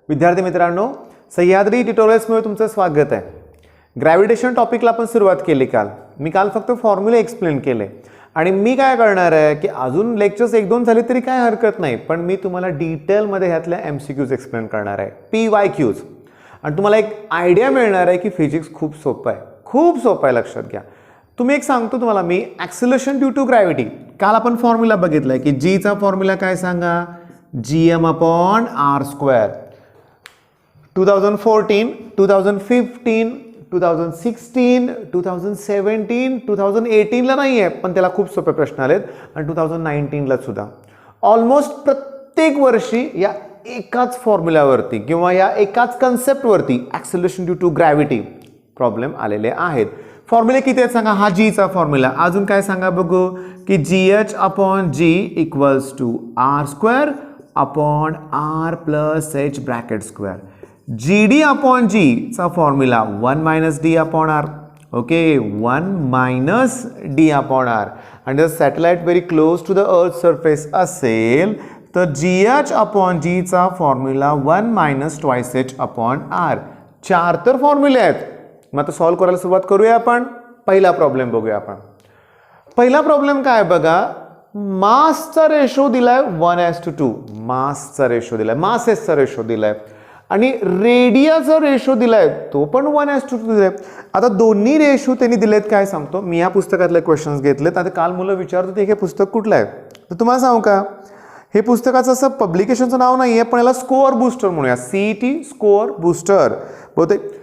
विद्यार्थी मित्रांनो, सह्याद्री ट्युटोरियल्समध्ये तुमचं स्वागत आहे. ग्रॅव्हिटेशन टॉपिकला आपण सुरुवात केली काल. मी काल फक्त फॉर्म्युले एक्सप्लेन केले आणि मी काय करणार आहे की अजून लेक्चर्स एक दोन झाले तरी काय हरकत नाही, पण मी तुम्हाला डिटेलमध्ये ह्यातल्या MCQs एक्सप्लेन करणार आहे, PYQs. आणि तुम्हाला एक आयडिया मिळणार आहे की फिजिक्स खूप सोपं आहे, खूप सोपं आहे, लक्षात घ्या. तुम्ही एक सांगतो तुम्हाला मी, ॲक्सिलरेशन ड्यू टू ग्रॅव्हिटी. काल आपण फॉर्म्युला बघितला आहे की जीचा फॉर्म्युला काय सांगा, gm/r². 2014, 2015, 2016, 2017, 2018ला नाही आहे, पण त्याला खूप सोपे प्रश्न आलेत आणि 2019ला सुद्धा. ऑलमोस्ट प्रत्येक वर्षी या एकाच फॉर्म्युल्यावरती किंवा या एकाच कन्सेप्टवरती acceleration due to gravity problem आलेले आहेत. फॉर्म्युले किती आहेत सांगा, हा जीचा फॉर्म्युला. अजून काय सांगा बघू, की GH/G equals to r² upon r plus h bracket square. GD/G चा फॉर्म्युला 1 - d/r. Okay, 1 - d/r. आणि जर satellite very close to the earth surface असेल तर GH/G चा फॉर्म्युला 1 - h/r. 4 तर फॉर्म्युले आहेत. मग आता सॉल्व्ह करायला सुरुवात करूया आपण. पहिला प्रॉब्लेम बघूया आपण. पहिला प्रॉब्लेम काय बघा, मासचा रेशो दिलाय 1:2. मासचा रेशो दिलाय, मासेसचा रेशो दिलाय आणि रेडियाचा रेशो दिलाय तो पण 1:2 दिलाय. आता दोन्ही रेशो त्यांनी दिलेत, काय सांगतो मी, या पुस्तकातले क्वेश्चन्स घेतलेत. आता काल मुलं विचारत होते हे पुस्तक कुठलं आहे, तर तुम्हाला सांगू का, हे पुस्तकाचं असं पब्लिकेशनचं नाव नाही आहे, पण याला स्कोअर बुस्टर म्हणूया, CET स्कोअर बुस्टर. बहुतेक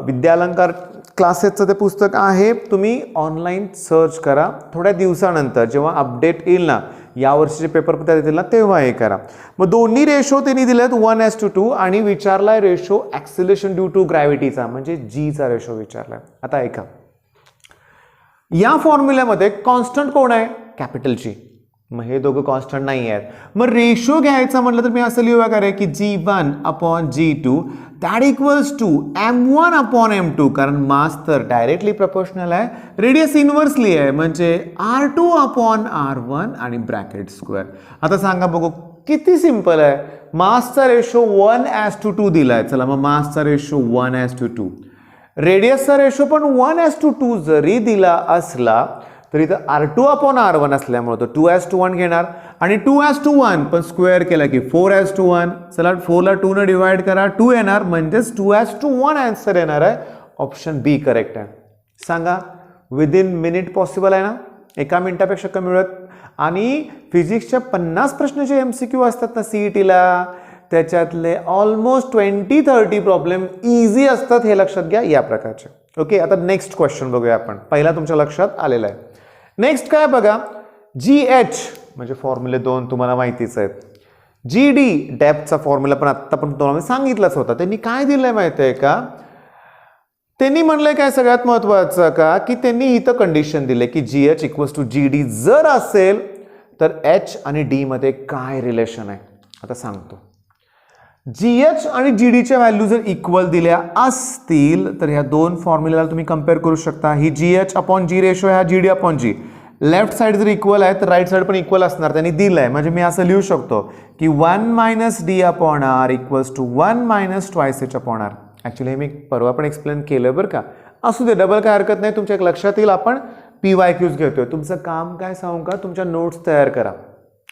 विद्यालंकार क्लासेसचं ते पुस्तक आहे. तुम्ही ऑनलाईन सर्च करा, थोड्या दिवसानंतर जेव्हा अपडेट येईल ना, या वर्षीचे पेपर येतील ना, तेव्हा हे करा. मग दोन्ही रेशो त्यांनी दिलेत 1:2 आणि विचारलाय रेशो ॲक्सिलरेशन ड्यू टू ग्रॅव्हिटीचा, म्हणजे जीचा रेशो विचारलाय. आता ऐका, या फॉर्म्युल्यामध्ये कॉन्स्टंट कोण आहे, कॅपिटल G. मग हे दोघं कॉन्स्टंट नाही आहेत. मग रेशो घ्यायचा म्हटलं तर मी असं लिहूया का की G1/G2 that equals to M1/M2, कारण मास तर डायरेक्टली प्रपोर्शनल आहे, रेडियस इन्व्हर्सली आहे, म्हणजे R2/R1 आणि ब्रॅकेट स्क्वेअर. आता सांगा बघू, किती सिंपल आहे. मासचा रेशो 1:2 दिलाय. चला मग मासचा रेशो 1:2, रेडियसचा रेशो पण 1:2 जरी दिला असला तरी तर R2/R1 असल्यामुळे तो 2:1 घेणार आणि 2:1 पण स्क्वेअर केला की 4:1. चला 4ला 2 ने डिवाइड करा, 2 येणार, म्हणजेच 2:1 आन्सर येणार आहे. ऑप्शन बी करेक्ट आहे. सांगा, विदिन मिनिट पॉसिबल आहे ना, एका मिनिटापेक्षा कमी वेळात. आणि फिजिक्सच्या 50 प्रश्न जे MCQ असतात ना CETला, त्याच्यातले ऑलमोस्ट 20-30 प्रॉब्लेम इझी असतात, हे लक्षात घ्या, या प्रकारचे. ओके, आता नेक्स्ट क्वेश्चन बघूया आपण. पहिला तुमच्या लक्षात आलेला आहे. नेक्स्ट काय बघा, GH म्हणजे फॉर्म्युले 2 तुम्हाला माहितीच आहेत. GD डेप्थचा फॉर्म्युला पण आता पण तुम्हाला सांगितलंच होता. त्यांनी काय दिलंय माहिती आहे का, त्यांनी म्हणलंय काय सगळ्यात महत्वाचं का, की त्यांनी इथं कंडिशन दिले की GH इक्वल्स टू GD जर असेल तर H आणि D मध्ये काय रिलेशन आहे. आता सांगतो, GH आणि GDच्या व्हॅल्यू जर इक्वल दिल्या असतील तर ह्या दोन फॉर्म्युल्याला तुम्ही कम्पेअर करू शकता. ही GH/G रेशो आहे, हा GD/G. लेफ्ट साइड जर इक्वल आहे तर राईट साइड पण इक्वल असणार, त्यांनी दिलंय. म्हणजे मी असं लिहू शकतो की 1 - d/r equals to 1 - h/r. Actually हे मी परवा पण एक्सप्लेन केलं बरं का. असू दे, डबल काय हरकत नाही, तुमच्या एक लक्षात येईल. आपण PYQs घेतोय. तुमचं काम काय सांगू का, तुमच्या नोट्स तयार करा.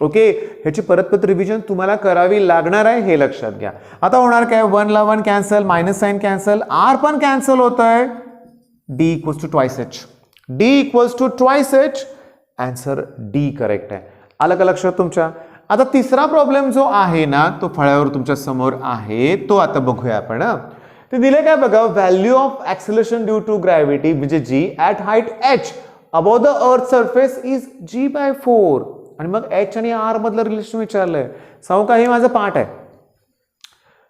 ओके, ह्याची परत रिव्हिजन तुम्हाला करावी लागणार आहे, हे लक्षात घ्या. आता होणार काय, 1 ला 1 cancel, minus sign cancel, R पण कॅन्सल होत आहे, D equals to twice H. D equals to twice H, answer D correct आहे. आलं का लक्षात तुमच्या. आता तिसरा प्रॉब्लेम जो आहे ना, तो फळ्यावर तुमच्या समोर आहे, तो आता बघूया आपण. ते दिले काय बघा, value of acceleration due to gravity म्हणजे G at height H above the earth surface is G/4. आणि मग H आणि R मधलं रिलेशन विचारलंय. सांगू का, हे माझं पार्ट आहे.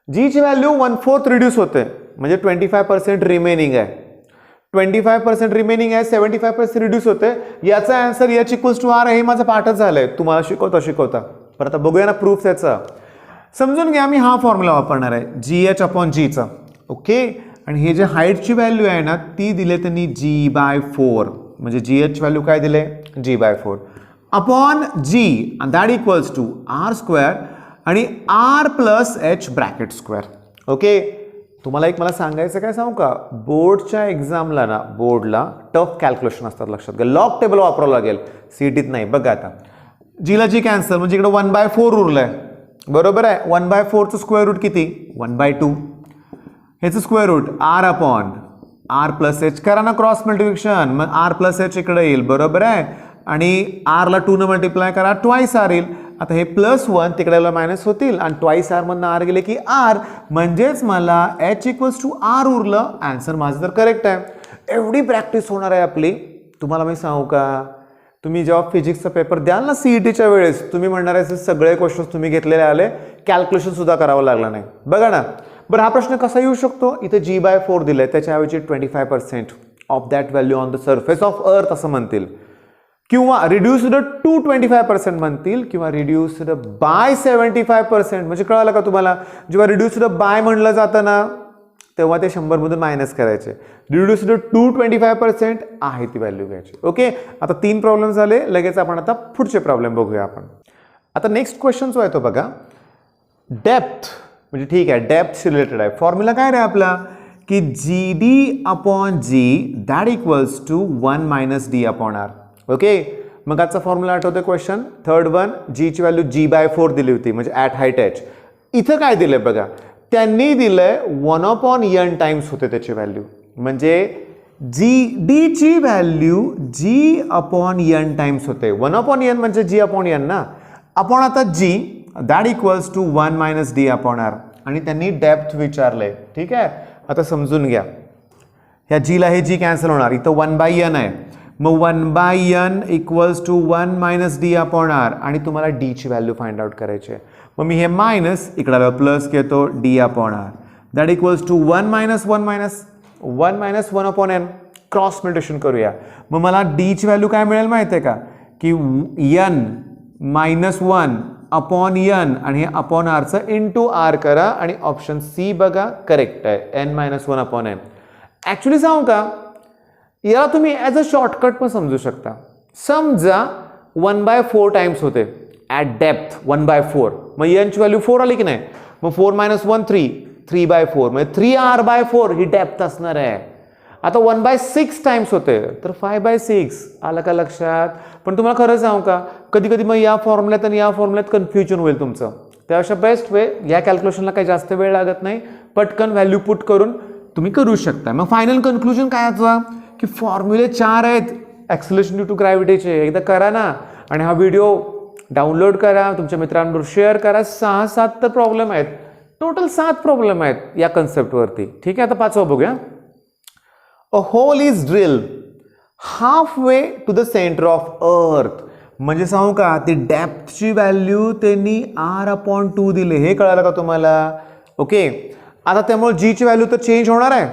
G ची व्हॅल्यू 1/4 रिड्यूस होते, म्हणजे 25% रिमेनिंग आहे. 25% रिमेनिंग आहे, 75% रिड्यूस होते. याचा answer H equals to R, हे माझं पार्टच झालंय. तुम्हाला शिकवता. पण आता बघूया ना प्रूफ त्याचा. समजून घ्या, मी हा फॉर्म्युला वापरणार आहे GH/G चा. ओके, आणि हे जे हाईटची व्हॅल्यू आहे ना, ती दिले त्यांनी G/4, म्हणजे GH व्हॅल्यू काय दिले, G/4 upon G, and that equals to R² आणि R plus H bracket square. Okay, तुम्हाला एक मला सांगायचं काय सांगू का, बोर्डच्या एक्झामला ना, बोर्डला टफ कॅल्क्युलेशन असतात, लक्षात घ्या. लॉग टेबल वापरावं लागेल, सीईटीत नाही. बघा आता जीला जी कॅन्सल, म्हणजे इकडे 1/4 उरलंय, बरोबर आहे. 1/4चं स्क्वेअर रूट किती, 1/2. ह्याचं square root R upon R plus H, करा ना क्रॉस मल्टिप्लिकेशन, मग आर प्लस एच इकडे येईल, बरोबर आहे. आणि आरला 2 न मल्टिप्लाय करा, ट्वाईस आर येईल. आता हे +1 तिकडे मायनस होतील आणि ट्वाईस आर मधनं आर गेले की आर, म्हणजेच मला h = r उरलं. आन्सर माझं तर करेक्ट आहे. एवढी प्रॅक्टिस होणार आहे आपली. तुम्हाला मी सांगू का, तुम्ही जेव्हा फिजिक्सचा पेपर द्याल ना सीईटीच्या वेळेस, तुम्ही म्हणणार आहे सगळे क्वेश्चन्स तुम्ही घेतलेले आले, कॅल्क्युलेशन सुद्धा करावं लागलं नाही. बघा ना, बरं हा प्रश्न कसा येऊ शकतो, इथे g/4 दिलंय, त्याच्याऐवजी 25% of that value on the surface of earth असं म्हणतील, किंवा रिड्युस्ड टू 25% म्हणतील, किंवा रिड्युस्ड बाय 75%. म्हणजे कळालं का तुम्हाला, जेव्हा रिड्युस्ड बाय म्हणलं जातं ना, तेव्हा ते 100 मधून मायनस करायचे. रिड्युस्ड टू 25% आहे ती व्हॅल्यू घ्यायची. ओके, आता 3 प्रॉब्लेम झाले. लगेच आपण आता पुढचे प्रॉब्लेम बघूया आपण. आता नेक्स्ट क्वेश्चन जो आहे तो बघा, डेप्थ, म्हणजे ठीक आहे डेप्थ रिलेटेड आहे. फॉर्म्युला काय रे आपला, की GD/G that equals to 1 - D/R. Okay, मग आजचा फॉर्म्युला आठवतोय क्वेश्चन, थर्ड वन, जी ची व्हॅल्यू g/4 दिली होती, म्हणजे ॲट हाईट h. इथं काय दिलंय बघा, त्यांनी दिलंय 1/n टाइम्स होते त्याची व्हॅल्यू, म्हणजे d ची व्हॅल्यू g/n टाइम्स होते. 1/n म्हणजे g/n ना, आपण आता g that equals to 1 - D/R. आणि त्यांनी डेप्थ विचारलंय. ठीक आहे, आता समजून घ्या, ह्या g ला हे g कॅन्सल होणार, इथं 1/n आहे, मग 1/n = 1 - D/R. आणि तुम्हाला d ची व्हॅल्यू फाइंड आउट करायची आहे. मग मी हे मायनस इकडे प्लस घेतो, D/R that equals to 1 - 1/n. Cross multiplication करूया, मग मला d ची व्हॅल्यू काय मिळेल माहिती आहे का, की n - 1/n आणि हे अपॉन आरचं इंटू r करा, आणि ऑप्शन सी बघा करेक्ट आहे, n - 1/n. ऍक्च्युली सांगू का, याला तुम्ही ॲज अ शॉर्टकट पण समजू शकता. समजा 1/4 टाइम्स होते ॲट डेप्थ, 1/4, मग n ची व्हॅल्यू 4 आली की नाही, मग 4 - 1 3, 3/4, म्हणजे 3r/4 ही डेप्थ असणार आहे. आता 1/6 टाइम्स होते, तर 5/6 आलं का लक्षात. पण तुम्हाला खरं सांगू का, कधी कधी मग या फॉर्म्युल्यात आणि या फॉर्म्युल्यात कन्फ्युजन होईल तुमचं. त्यापेक्षा बेस्ट वे, या कॅल्क्युलेशनला काही जास्त वेळ लागत नाही, पटकन व्हॅल्यू पुट करून तुम्ही करू शकता. मग फायनल कन्क्लुजन काय याचा, की फॉर्म्युले 4 आहेत ॲक्सिलरेशन ड्यू टू ग्रॅव्हिटीचे. एकदा करा ना, आणि हा व्हिडिओ डाउनलोड करा, तुमच्या मित्रांबरोबर शेअर करा. 6-7 तर प्रॉब्लेम आहेत, टोटल 7 प्रॉब्लेम आहेत या कन्सेप्टवरती. ठीक आहे, आता 5वा बघूया. A hole is drill halfway to the centre of earth. म्हणजे सांगू का, ती डेप्थची व्हॅल्यू त्यांनी r/2 दिले, हे कळालं का तुम्हाला. ओके, आता त्यामुळे जी ची व्हॅल्यू तर चेंज होणार आहे,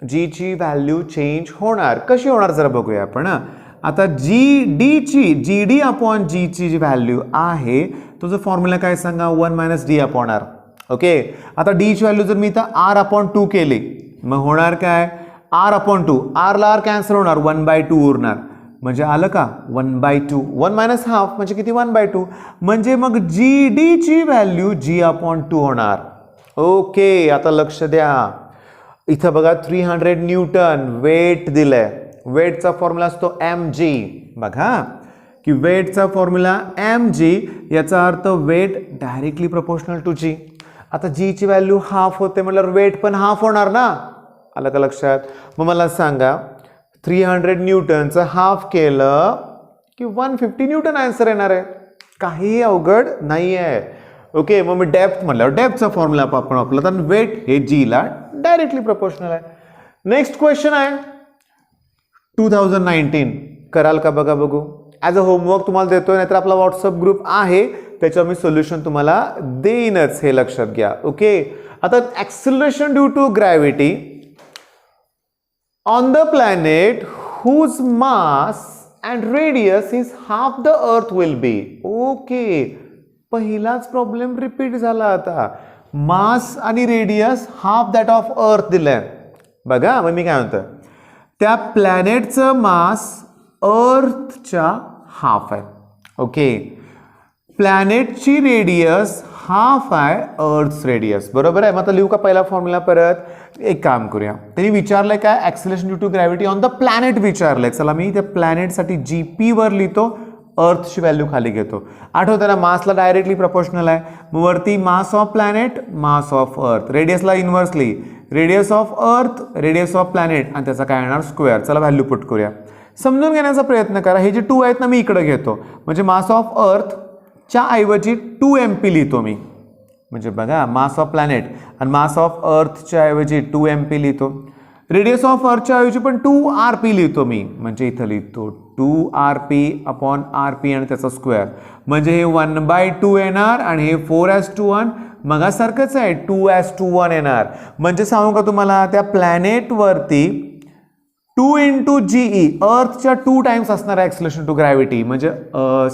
जी ची व्हॅल्यू चेंज होणार. कशी होणार जरा बघूया आपण. आता GD ची जी व्हॅल्यू आहे, तो जो फॉर्म्युला काय सांगा, 1 - D/R. ओके, आता d ची व्हॅल्यू जर मी इथं r/2 केली, मग होणार काय, r/2, r ला r कॅन्सल होणार, 1/2 उरणार. म्हणजे आलं का 1/2, 1 - हाफ म्हणजे किती, 1/2. म्हणजे मग GD ची व्हॅल्यू g/2 होणार. ओके, आता लक्ष द्या, इथं बघा 300 न्यूटन वेट दिलंय. वेटचा फॉर्म्युला असतो mg. बघा की वेटचा फॉर्म्युला mg, याचा अर्थ weight directly proportional to g. आता g ची व्हॅल्यू हाफ होते, म्हटल्यावर वेट पण हाफ होणार ना. आलं का लक्षात. मग मला सांगा, 300 न्यूटनचं हाफ केलं की 150 न्यूटन आन्सर येणार आहे. काही अवघड नाही आहे. ओके, मग मी डेप्थ म्हटल्यावर डेप्थचा फॉर्म्युला आपण वापरला, तर वेट हे g ला डायरेक्टली प्रोपोर्शनल आहे. नेक्स्ट क्वेश्चन आहे 2019. कराल का बघा, बघू. ॲज अ होमवर्क तुम्हाला देतोय, नाहीतर आपला व्हॉट्सअप ग्रुप आहे, त्याच्यावर मी सोल्युशन तुम्हाला देईनच, हे लक्षात घ्या. ओके, आता acceleration due to gravity on the planet whose mass and radius is half the earth will be. Okay, पहिलाच प्रॉब्लेम रिपीट झाला. आता मास आणि radius half that of earth दिलंय. बघा, मग मी काय म्हणतो, त्या प्लॅनेटचं मास अर्थच्या हाफ आहे. ओके, प्लॅनेटची रेडियस हाफ आहे अर्थ्स रेडियस. बरोबर आहे. मग आता लिहू का पहिला फॉर्म्युला परत? एक काम करूया. त्यांनी विचारलंय काय? Acceleration due to gravity on the planet विचारलंय. चला मी त्या प्लॅनेटसाठी GP वर लिहितो, अर्थची व्हॅल्यू खाली घेतो. आठवतं ना, मासला डायरेक्टली प्रपोर्शनल आहे. मग वरती mass of planet, mass of earth, रेडियसला inversely radius of earth, radius of planet, आणि त्याचा काय येणार? स्क्वेअर. चला व्हॅल्यू पुट करूया. समजून घेण्याचा प्रयत्न करा. हे जे 2 आहेत ना, मी इकडे घेतो. म्हणजे मास ऑफ अर्थच्या ऐवजी 2 MP लिहितो मी. म्हणजे बघा, मास ऑफ प्लॅनेट आणि मास ऑफ अर्थच्या ऐवजी 2 MP लिहितो. रेडियस ऑफ अर्थच्या ऐवजी पण 2 RP लिहितो मी. म्हणजे इथं लिहितो 2 RP अपॉन RP आणि त्याचा स्क्वेअर. म्हणजे हे 1/2 येणार आणि हे 4:1. मगासारखंच आहे, 2:1 येणार. म्हणजे सांगू का तुम्हाला, त्या प्लॅनेटवरती 2 × GE, अर्थच्या 2 टाइम्स असणार आहे ॲक्सिलरेशन टू ग्रॅव्हिटी. म्हणजे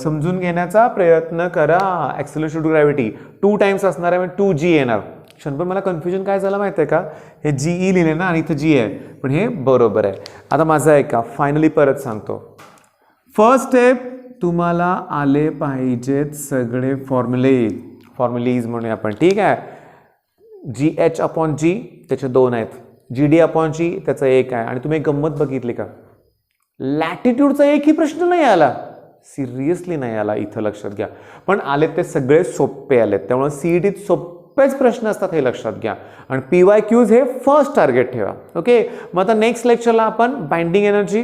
समजून घेण्याचा प्रयत्न करा. ॲक्सिलरेशन टू ग्रॅव्हिटी 2 टाइम्स असणार आहे, म्हणजे 2G येणार. क्षणभर मला कन्फ्युजन काय झालं माहिती आहे का? हे GE लिहिले ना आणि इथं G आहे, पण हे बरोबर आहे. आता माझं आहे का, फायनली परत सांगतो. फर्स्ट स्टेप, तुम्हाला आले पाहिजेत सगळे फॉर्म्युलीज म्हणूया आपण. ठीक आहे. GH/G त्याचे 2 आहेत, GD/G त्याचा 1 आहे. आणि तुम्ही गंमत बघितली का? लॅटिट्यूडचा एकही प्रश्न नाही आला. सिरियसली नाही आला. इथं लक्षात घ्या. पण आलेत ते सगळे सोपे आलेत. त्यामुळे CETत सोपेच प्रश्न असतात हे लक्षात घ्या. आणि PYQs हे फर्स्ट टार्गेट ठेवा. ओके. मग आता नेक्स्ट लेक्चरला आपण binding energy,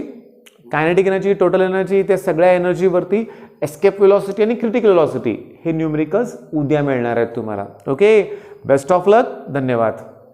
kinetic energy, total energy, त्या सगळ्या एनर्जीवरती, एस्केप व्हेलॉसिटी आणि क्रिटिकल व्हेलॉसिटी, हे न्यूमेरिकल्स उद्या मिळणार आहेत तुम्हाला. ओके. बेस्ट ऑफ लक. धन्यवाद.